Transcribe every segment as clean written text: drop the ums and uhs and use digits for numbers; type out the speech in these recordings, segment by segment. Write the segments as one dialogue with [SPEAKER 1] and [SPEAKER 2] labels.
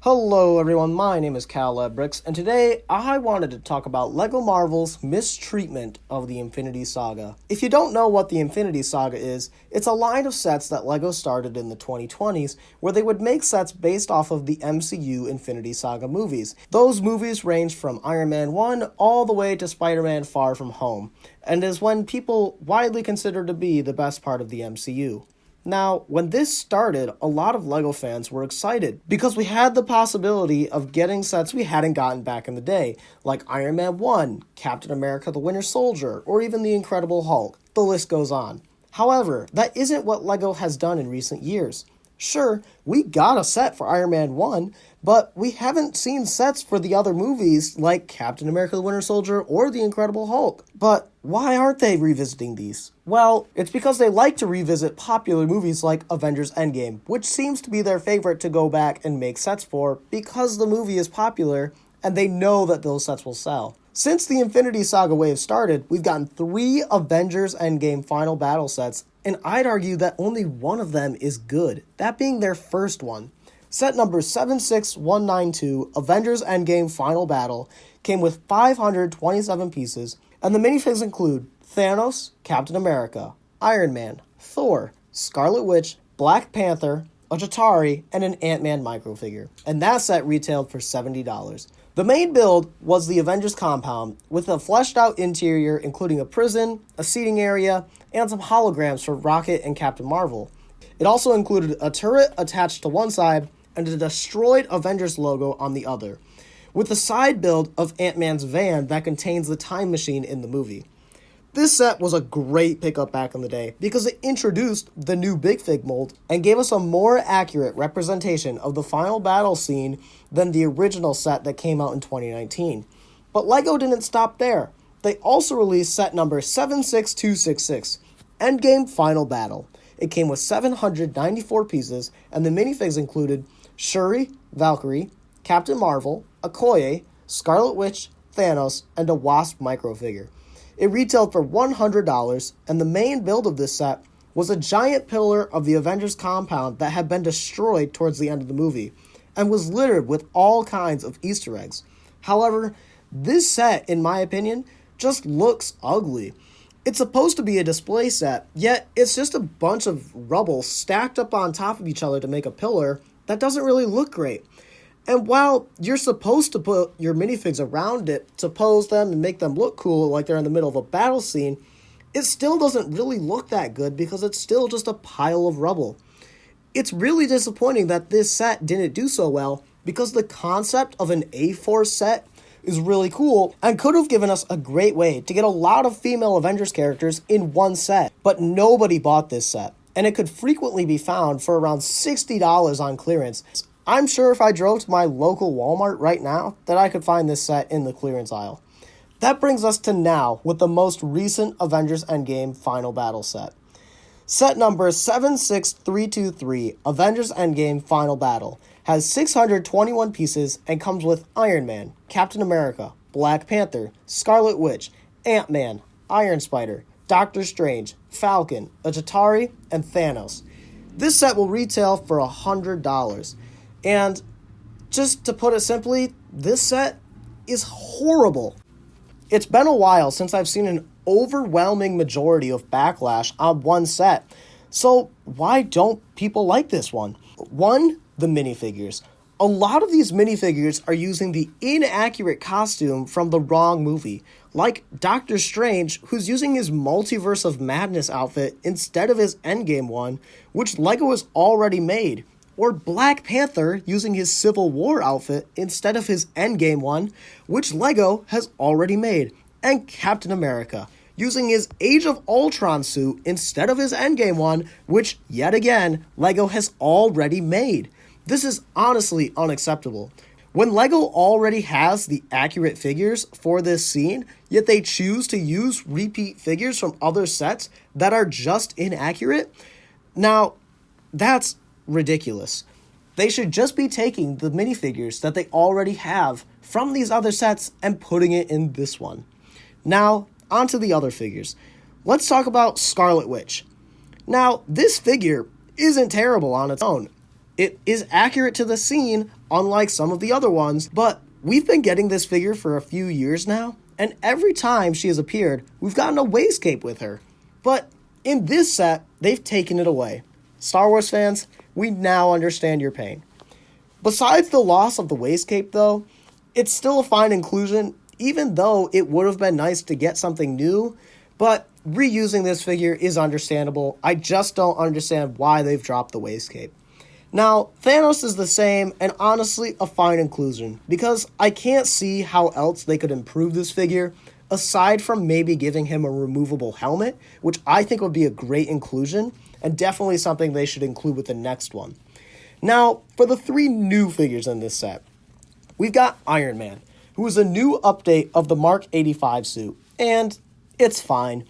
[SPEAKER 1] Hello everyone, my name is Kal-Eb, and today I wanted to talk about LEGO Marvel's mistreatment of the Infinity Saga. If you don't know what the Infinity Saga is, it's a line of sets that LEGO started in the 2020s where they would make sets based off of the MCU Infinity Saga movies. Those movies ranged from Iron Man 1 all the way to Spider-Man Far From Home, and is when people widely consider to be the best part of the MCU. Now, when this started, a lot of LEGO fans were excited because we had the possibility of getting sets we hadn't gotten back in the day, like Iron Man 1, Captain America the Winter Soldier, or even the Incredible Hulk. The list goes on. However, that isn't what LEGO has done in recent years. Sure, we got a set for Iron Man 1, but we haven't seen sets for the other movies like Captain America the Winter Soldier or the Incredible Hulk. But why aren't they revisiting these? Well, it's because they like to revisit popular movies like Avengers Endgame, which seems to be their favorite to go back and make sets for because the movie is popular and they know that those sets will sell. Since the Infinity Saga wave started, we've gotten 3 Avengers Endgame Final Battle sets, and I'd argue that only one of them is good, that being their first one. Set number 76192, Avengers Endgame Final Battle, came with 527 pieces, and the minifigs include Thanos, Captain America, Iron Man, Thor, Scarlet Witch, Black Panther, a Chitauri, and an Ant-Man microfigure, and that set retailed for $70. The main build was the Avengers compound, with a fleshed out interior including a prison, a seating area, and some holograms for Rocket and Captain Marvel. It also included a turret attached to one side and a destroyed Avengers logo on the other, with the side build of Ant-Man's van that contains the time machine in the movie. This set was a great pickup back in the day because it introduced the new Big Fig mold and gave us a more accurate representation of the final battle scene than the original set that came out in 2019. But LEGO didn't stop there. They also released set number 76266, Endgame Final Battle. It came with 794 pieces, and the minifigs included Shuri, Valkyrie, Captain Marvel, Okoye, Scarlet Witch, Thanos, and a Wasp microfigure. It retailed for $100, and the main build of this set was a giant pillar of the Avengers compound that had been destroyed towards the end of the movie, and was littered with all kinds of Easter eggs. However, this set, in my opinion, just looks ugly. It's supposed to be a display set, yet it's just a bunch of rubble stacked up on top of each other to make a pillar that doesn't really look great. And while you're supposed to put your minifigs around it to pose them and make them look cool like they're in the middle of a battle scene, it still doesn't really look that good because it's still just a pile of rubble. It's really disappointing that this set didn't do so well because the concept of an A-Force set is really cool and could have given us a great way to get a lot of female Avengers characters in one set. But nobody bought this set, and it could frequently be found for around $60 on clearance. I'm sure if I drove to my local Walmart right now that I could find this set in the clearance aisle. That brings us to now with the most recent Avengers Endgame Final Battle set. Set number 76323, Avengers Endgame Final Battle, has 621 pieces and comes with Iron Man, Captain America, Black Panther, Scarlet Witch, Ant-Man, Iron Spider, Doctor Strange, Falcon, a Chitauri, and Thanos. This set will retail for $100. And just to put it simply, this set is horrible. It's been a while since I've seen an overwhelming majority of backlash on one set. So why don't people like this one? One, the minifigures. A lot of these minifigures are using the inaccurate costume from the wrong movie, like Doctor Strange, who's using his Multiverse of Madness outfit instead of his Endgame one, which LEGO has already made. Or Black Panther using his Civil War outfit instead of his Endgame one, which LEGO has already made. And Captain America using his Age of Ultron suit instead of his Endgame one, which, yet again, LEGO has already made. This is honestly unacceptable. When LEGO already has the accurate figures for this scene, yet they choose to use repeat figures from other sets that are just inaccurate, now, that's ridiculous. They should just be taking the minifigures that they already have from these other sets and putting it in this one. Now, onto the other figures. Let's talk about Scarlet Witch. Now, this figure isn't terrible on its own. It is accurate to the scene, unlike some of the other ones, but we've been getting this figure for a few years now, and every time she has appeared, we've gotten a waistcape with her. But in this set, they've taken it away. Star Wars fans, we now understand your pain. Besides the loss of the waistcape though, it's still a fine inclusion, even though it would have been nice to get something new, but reusing this figure is understandable. I just don't understand why they've dropped the waistcape. Now, Thanos is the same, and honestly, a fine inclusion, because I can't see how else they could improve this figure, aside from maybe giving him a removable helmet, which I think would be a great inclusion, and definitely something they should include with the next one. Now, for the 3 new figures in this set, we've got Iron Man, who is a new update of the Mark 85 suit, and it's fine.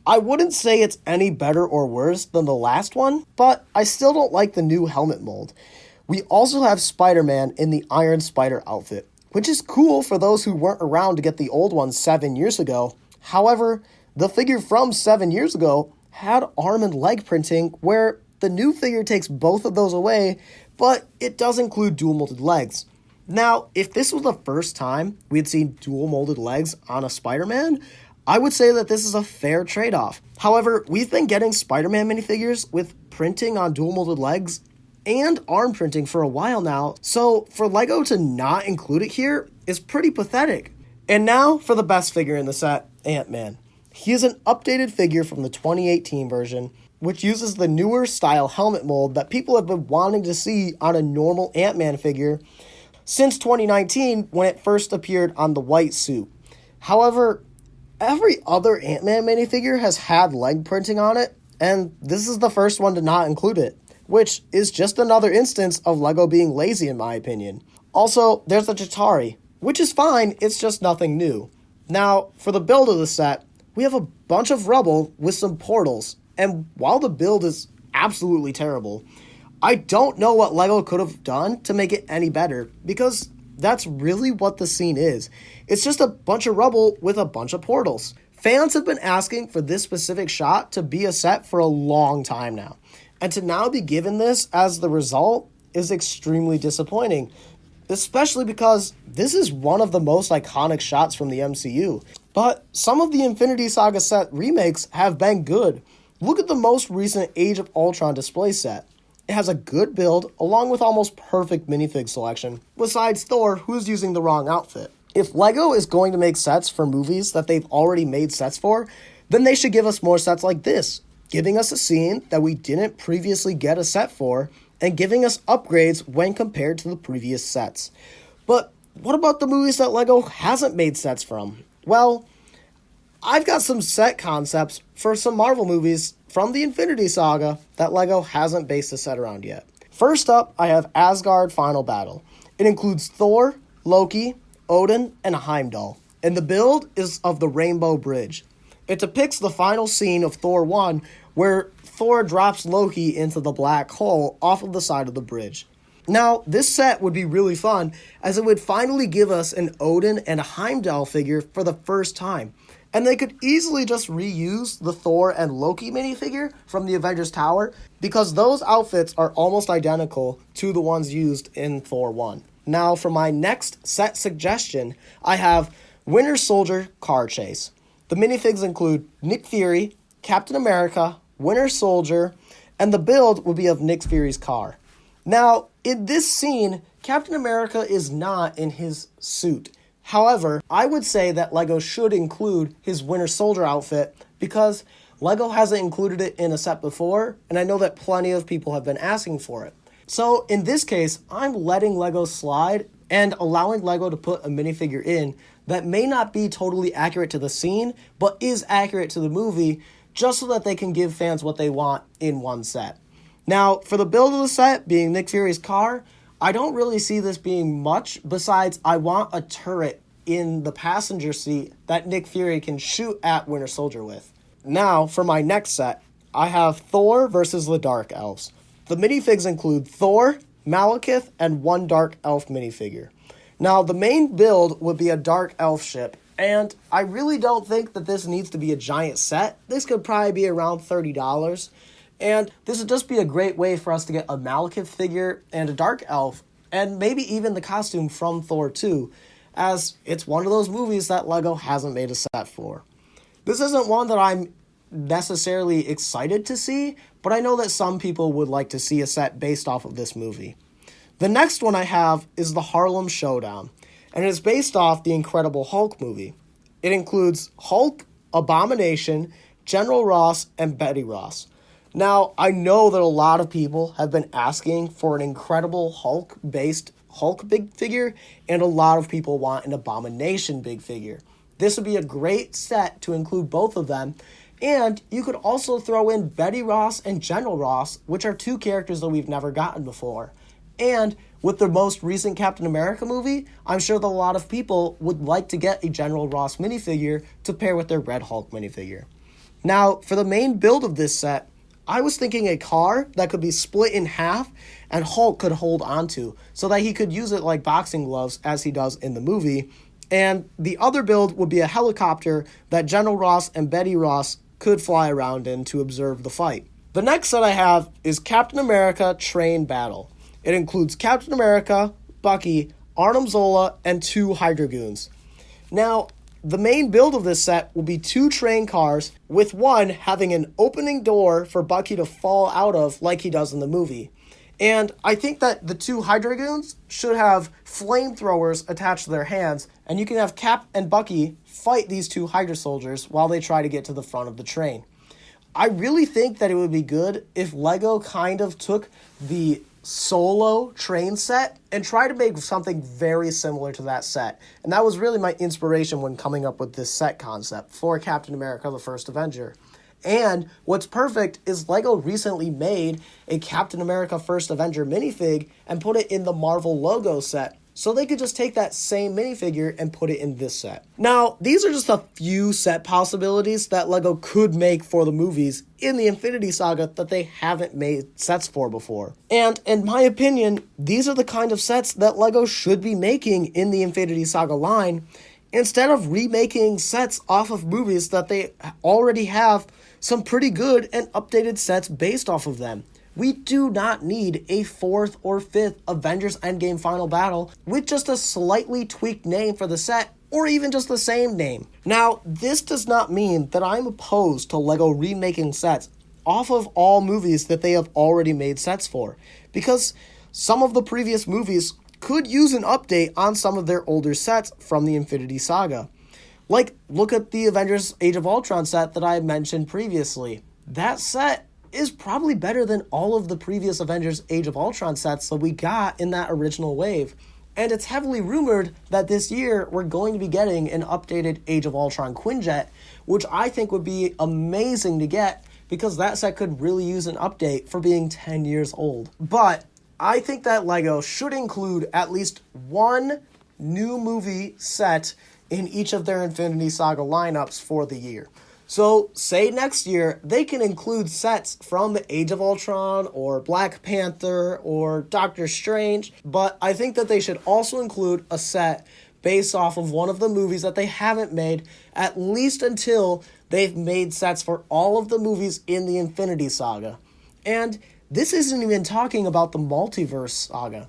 [SPEAKER 1] I wouldn't say it's any better or worse than the last one, but I still don't like the new helmet mold. We also have Spider-Man in the Iron Spider outfit, which is cool for those who weren't around to get the old one 7 years ago. However, the figure from 7 years ago had arm and leg printing, where the new figure takes both of those away, but it does include dual molded legs. Now, if this was the first time we had seen dual molded legs on a Spider-Man, I would say that this is a fair trade-off. However, we've been getting Spider-Man minifigures with printing on dual molded legs and arm printing for a while now, so for LEGO to not include it here is pretty pathetic. And now for the best figure in the set, Ant-Man. He is an updated figure from the 2018 version, which uses the newer style helmet mold that people have been wanting to see on a normal Ant-Man figure since 2019 when it first appeared on the white suit. However, every other Ant-Man minifigure has had leg printing on it, and this is the first one to not include it, which is just another instance of LEGO being lazy in my opinion. Also, there's the Chitauri, which is fine, it's just nothing new. Now, for the build of the set, we have a bunch of rubble with some portals, and while the build is absolutely terrible, I don't know what LEGO could have done to make it any better, because that's really what the scene is. It's just a bunch of rubble with a bunch of portals. Fans have been asking for this specific shot to be a set for a long time now, and to now be given this as the result is extremely disappointing, especially because this is one of the most iconic shots from the MCU. But some of the Infinity Saga set remakes have been good. Look at the most recent Age of Ultron display set. It has a good build, along with almost perfect minifig selection, besides Thor, who's using the wrong outfit. If LEGO is going to make sets for movies that they've already made sets for, then they should give us more sets like this, giving us a scene that we didn't previously get a set for, and giving us upgrades when compared to the previous sets. But what about the movies that LEGO hasn't made sets from? Well, I've got some set concepts for some Marvel movies from the Infinity Saga that LEGO hasn't based a set around yet. First up, I have Asgard Final Battle. It includes Thor, Loki, Odin, and Heimdall, and the build is of the Rainbow Bridge. It depicts the final scene of Thor 1, where Thor drops Loki into the black hole off of the side of the bridge. Now, this set would be really fun, as it would finally give us an Odin and a Heimdall figure for the first time. And they could easily just reuse the Thor and Loki minifigure from the Avengers Tower, because those outfits are almost identical to the ones used in Thor 1. Now, for my next set suggestion, I have Winter Soldier Car Chase. The minifigs include Nick Fury, Captain America, Winter Soldier, and the build would be of Nick Fury's car. Now, in this scene, Captain America is not in his suit. However, I would say that LEGO should include his Winter Soldier outfit because LEGO hasn't included it in a set before, and I know that plenty of people have been asking for it. So in this case, I'm letting LEGO slide and allowing LEGO to put a minifigure in that may not be totally accurate to the scene, but is accurate to the movie, just so that they can give fans what they want in one set. Now, for the build of the set, being Nick Fury's car, I don't really see this being much, besides I want a turret in the passenger seat that Nick Fury can shoot at Winter Soldier with. Now, for my next set, I have Thor versus the Dark Elves. The minifigs include Thor, Malekith, and one Dark Elf minifigure. Now, the main build would be a Dark Elf ship, and I really don't think that this needs to be a giant set. This could probably be around $30. And this would just be a great way for us to get a Malekith figure and a Dark Elf and maybe even the costume from Thor 2, as it's one of those movies that LEGO hasn't made a set for. This isn't one that I'm necessarily excited to see, but I know that some people would like to see a set based off of this movie. The next one I have is the Harlem Showdown, and it is based off the Incredible Hulk movie. It includes Hulk, Abomination, General Ross, and Betty Ross. Now, I know that a lot of people have been asking for an Incredible Hulk-based Hulk big figure, and a lot of people want an Abomination big figure. This would be a great set to include both of them, and you could also throw in Betty Ross and General Ross, which are two characters that we've never gotten before. And with the most recent Captain America movie, I'm sure that a lot of people would like to get a General Ross minifigure to pair with their Red Hulk minifigure. Now, for the main build of this set, I was thinking a car that could be split in half and Hulk could hold onto, so that he could use it like boxing gloves as he does in the movie. And the other build would be a helicopter that General Ross and Betty Ross could fly around in to observe the fight. The next set I have is Captain America Train Battle. It includes Captain America, Bucky, Arnim Zola, and 2 Hydra Goons. Now, the main build of this set will be 2 train cars, with one having an opening door for Bucky to fall out of like he does in the movie. And I think that the 2 Hydra Goons should have flamethrowers attached to their hands, and you can have Cap and Bucky fight these 2 Hydra soldiers while they try to get to the front of the train. I really think that it would be good if LEGO kind of took the Solo train set and tried to make something very similar to that set. And that was really my inspiration when coming up with this set concept for Captain America: The First Avenger. And what's perfect is LEGO recently made a Captain America First Avenger minifig and put it in the Marvel logo set. So they could just take that same minifigure and put it in this set. Now, these are just a few set possibilities that LEGO could make for the movies in the Infinity Saga that they haven't made sets for before. And in my opinion, these are the kind of sets that LEGO should be making in the Infinity Saga line, instead of remaking sets off of movies that they already have some pretty good and updated sets based off of them. We do not need a 4th or 5th Avengers Endgame Final Battle with just a slightly tweaked name for the set, or even just the same name. Now, this does not mean that I'm opposed to LEGO remaking sets off of all movies that they have already made sets for, because some of the previous movies could use an update on some of their older sets from the Infinity Saga. Like, look at the Avengers Age of Ultron set that I mentioned previously. That set is probably better than all of the previous Avengers Age of Ultron sets that we got in that original wave. And it's heavily rumored that this year we're going to be getting an updated Age of Ultron Quinjet, which I think would be amazing to get, because that set could really use an update for being 10 years old. But I think that LEGO should include at least one new movie set in each of their Infinity Saga lineups for the year. So, say next year, they can include sets from Age of Ultron, or Black Panther, or Doctor Strange, but I think that they should also include a set based off of one of the movies that they haven't made, at least until they've made sets for all of the movies in the Infinity Saga. And this isn't even talking about the Multiverse Saga.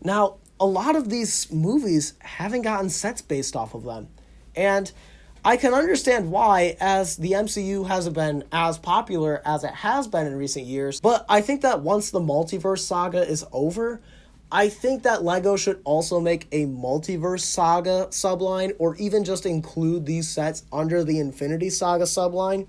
[SPEAKER 1] Now, a lot of these movies haven't gotten sets based off of them, and I can understand why, as the MCU hasn't been as popular as it has been in recent years, but I think that once the Multiverse Saga is over, I think that LEGO should also make a Multiverse Saga subline, or even just include these sets under the Infinity Saga subline,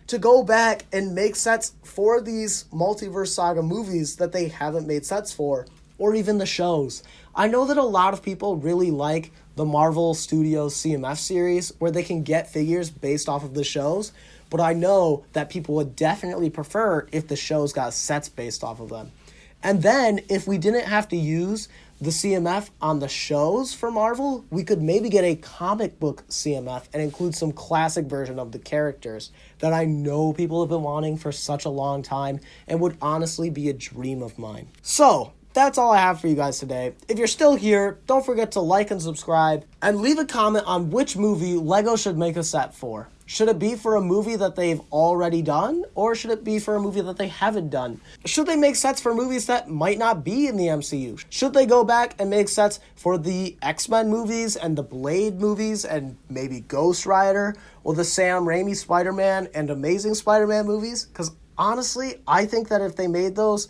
[SPEAKER 1] to go back and make sets for these Multiverse Saga movies that they haven't made sets for, or even the shows. I know that a lot of people really like the Marvel Studios CMF series, where they can get figures based off of the shows, but I know that people would definitely prefer if the shows got sets based off of them. And then, if we didn't have to use the CMF on the shows for Marvel, we could maybe get a comic book CMF and include some classic version of the characters that I know people have been wanting for such a long time, and would honestly be a dream of mine. So, that's all I have for you guys today. If you're still here, don't forget to like and subscribe, and leave a comment on which movie LEGO should make a set for. Should it be for a movie that they've already done, or should it be for a movie that they haven't done? Should they make sets for movies that might not be in the MCU? Should they go back and make sets for the X-Men movies and the Blade movies and maybe Ghost Rider or the Sam Raimi Spider-Man and Amazing Spider-Man movies? Because honestly, I think that if they made those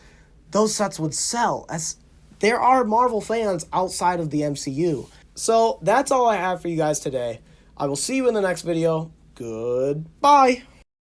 [SPEAKER 1] sets would sell, as there are Marvel fans outside of the MCU. So that's all I have for you guys today. I will see you in the next video. Goodbye.